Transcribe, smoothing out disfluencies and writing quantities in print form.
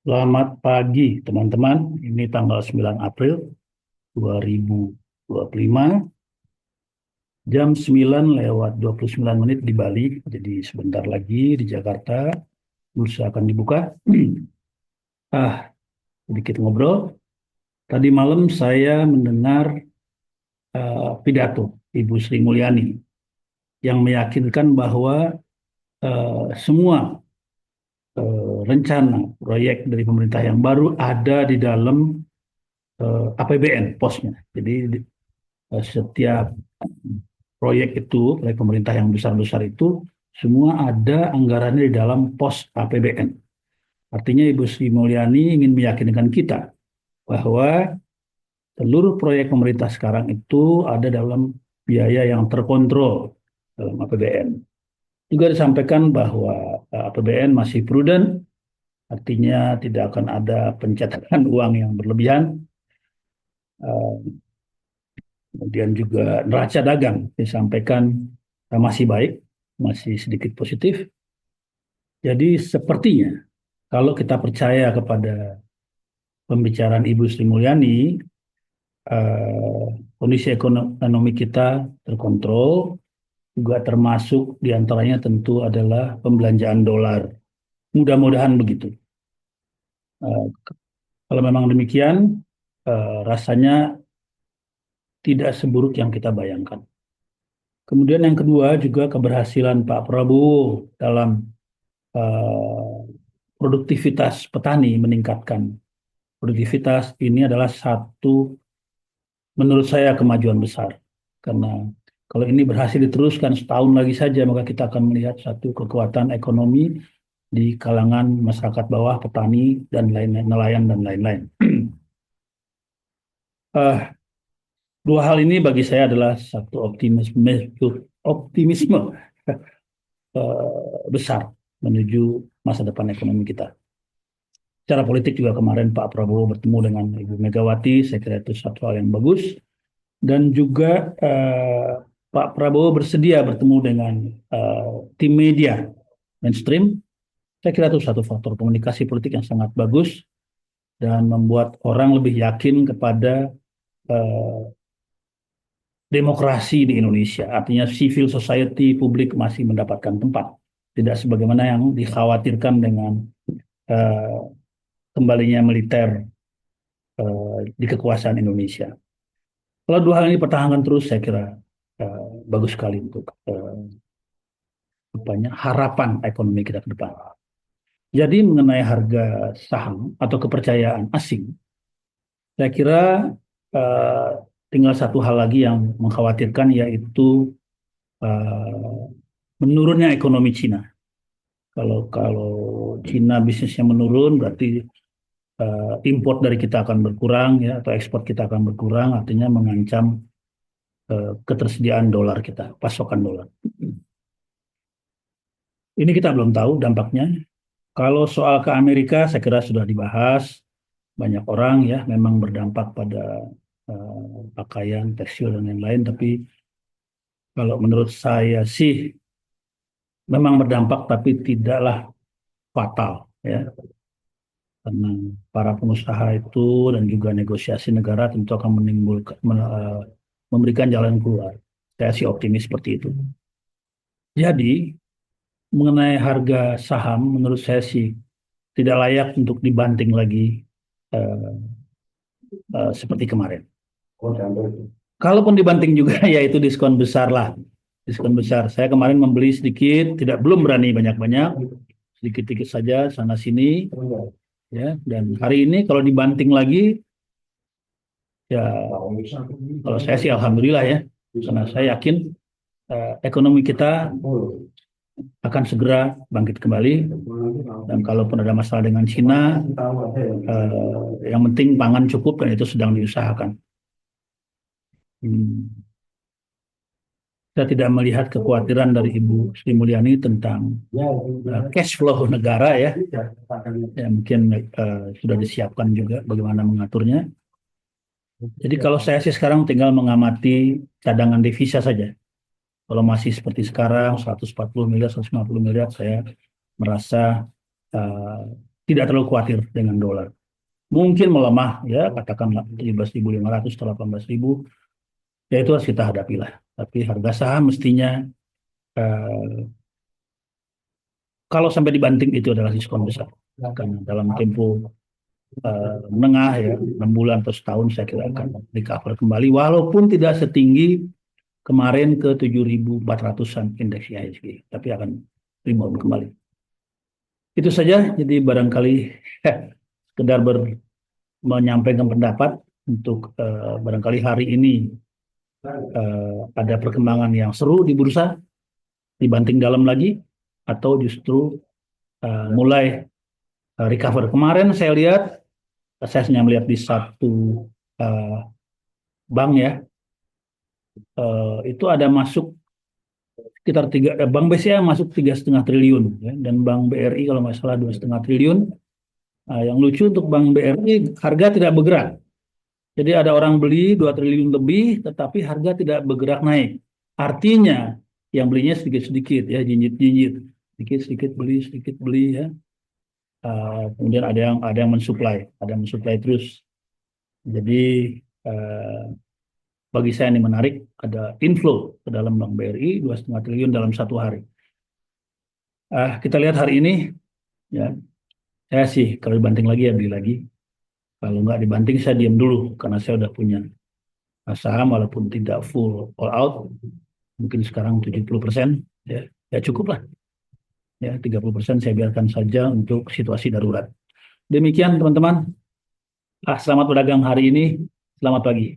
Selamat pagi, teman-teman. Ini tanggal 9 April 2025, jam 9 lewat 29 menit di Bali. Jadi sebentar lagi di Jakarta, bursa akan dibuka. Ah, sedikit ngobrol. Tadi malam saya mendengar pidato Ibu Sri Mulyani yang meyakinkan bahwa semua rencana proyek dari pemerintah yang baru ada di dalam APBN, posnya. Jadi setiap proyek itu, proyek pemerintah yang besar-besar itu, semua ada anggarannya di dalam pos APBN. Artinya Ibu Sri Mulyani ingin meyakinkan kita bahwa seluruh proyek pemerintah sekarang itu ada dalam biaya yang terkontrol dalam APBN. Juga disampaikan bahwa APBN masih prudent, artinya tidak akan ada pencetakan uang yang berlebihan. Eh, Kemudian juga neraca dagang disampaikan masih baik, masih sedikit positif. Jadi sepertinya kalau kita percaya kepada pembicaraan Ibu Sri Mulyani, kondisi ekonomi kita terkontrol, juga termasuk diantaranya tentu adalah pembelanjaan dolar. Mudah-mudahan begitu. Eh, Kalau memang demikian, rasanya tidak seburuk yang kita bayangkan. Kemudian yang kedua juga keberhasilan Pak Prabowo dalam eh, produktivitas petani meningkatkan. Produktivitas ini adalah satu, menurut saya, kemajuan besar. Karena kalau ini berhasil diteruskan setahun lagi saja, maka kita akan melihat satu kekuatan ekonomi di kalangan masyarakat bawah, petani, dan lain-lain, nelayan, dan lain-lain. Eh, Dua hal ini bagi saya adalah satu optimisme besar menuju masa depan ekonomi kita. Secara politik juga kemarin Pak Prabowo bertemu dengan Ibu Megawati, saya kira itu satu hal yang bagus. Dan juga Pak Prabowo bersedia bertemu dengan eh, tim media mainstream. Saya kira itu satu faktor komunikasi politik yang sangat bagus dan membuat orang lebih yakin kepada eh, demokrasi di Indonesia. Artinya civil society, publik masih mendapatkan tempat. Tidak sebagaimana yang dikhawatirkan dengan eh, kembalinya militer di kekuasaan Indonesia. Kalau dua hal ini pertahankan terus, saya kira bagus sekali untuk harapan ekonomi kita ke depan. Jadi mengenai harga saham atau kepercayaan asing, saya kira eh, tinggal satu hal lagi yang mengkhawatirkan, yaitu eh, menurunnya ekonomi Cina. Kalau Cina bisnisnya menurun, berarti import dari kita akan berkurang, ya, atau ekspor kita akan berkurang, artinya mengancam ketersediaan dolar kita, pasokan dolar. Ini kita belum tahu dampaknya. Kalau soal ke Amerika, saya kira sudah dibahas banyak orang, ya, memang berdampak pada pakaian, tekstil, dan lain-lain. Tapi kalau menurut saya sih memang berdampak, tapi tidaklah fatal, ya, karena para pengusaha itu dan juga negosiasi negara tentu akan menimbulkan memberikan jalan keluar. Saya sih optimis seperti itu. Jadi mengenai harga saham, menurut saya sih tidak layak untuk dibanting lagi eh, seperti kemarin. Kalaupun dibanting juga, ya itu diskon besar lah, diskon besar. Saya kemarin membeli sedikit, belum berani banyak-banyak, sedikit-sedikit saja sana sini, ya. Dan hari ini kalau dibanting lagi, ya kalau saya sih alhamdulillah, ya, karena saya yakin ekonomi kita akan segera bangkit kembali. Dan kalaupun ada masalah dengan Cina, yang penting pangan cukup dan itu sedang diusahakan. Hmm. Saya tidak melihat kekhawatiran dari Ibu Sri Mulyani tentang cash flow negara, ya. Ya mungkin sudah disiapkan juga bagaimana mengaturnya. Jadi kalau saya sih sekarang tinggal mengamati cadangan devisa saja. Kalau masih seperti sekarang 140 miliar, 150 miliar, saya merasa uh, tidak terlalu khawatir dengan dolar. Mungkin melemah ya, katakanlah 17.500 atau 18.000, ya itu harus kita hadapi lah. Tapi harga saham mestinya eh, kalau sampai dibanting itu adalah diskon besar. Karena dalam tempo menengah ya, 6 bulan atau setahun saya kira akan recover kembali, walaupun tidak setinggi kemarin ke 7.400-an indeks IHSG, tapi akan rebound kembali. Itu saja, jadi barangkali sekedar menyampaikan pendapat untuk barangkali hari ini ada perkembangan yang seru di bursa, dibanting dalam lagi, atau justru mulai recover. Kemarin saya lihat, saya hanya melihat di satu uh, bank ya, itu ada masuk sekitar Bank BCA masuk 3,5 triliun ya, dan Bank BRI kalau nggak salah 2,5 triliun. Yang lucu untuk Bank BRI harga tidak bergerak. Jadi ada orang beli 2 triliun lebih, tetapi harga tidak bergerak naik. Artinya yang belinya sedikit-sedikit ya, jinjit-jinjit, sedikit beli ya. Kemudian ada yang mensuplai terus. Jadi uh, bagi saya ini menarik, ada inflow ke dalam Bank BRI 2,5 triliun dalam satu hari. Kita lihat hari ini, ya, saya sih kalau dibanting lagi ya beli lagi. Kalau nggak dibanting saya diam dulu karena saya udah punya saham walaupun tidak full all out, mungkin sekarang 70%, ya, ya cukup lah. Ya, 30% saya biarkan saja untuk situasi darurat. Demikian teman-teman. Selamat berdagang hari ini. Selamat pagi.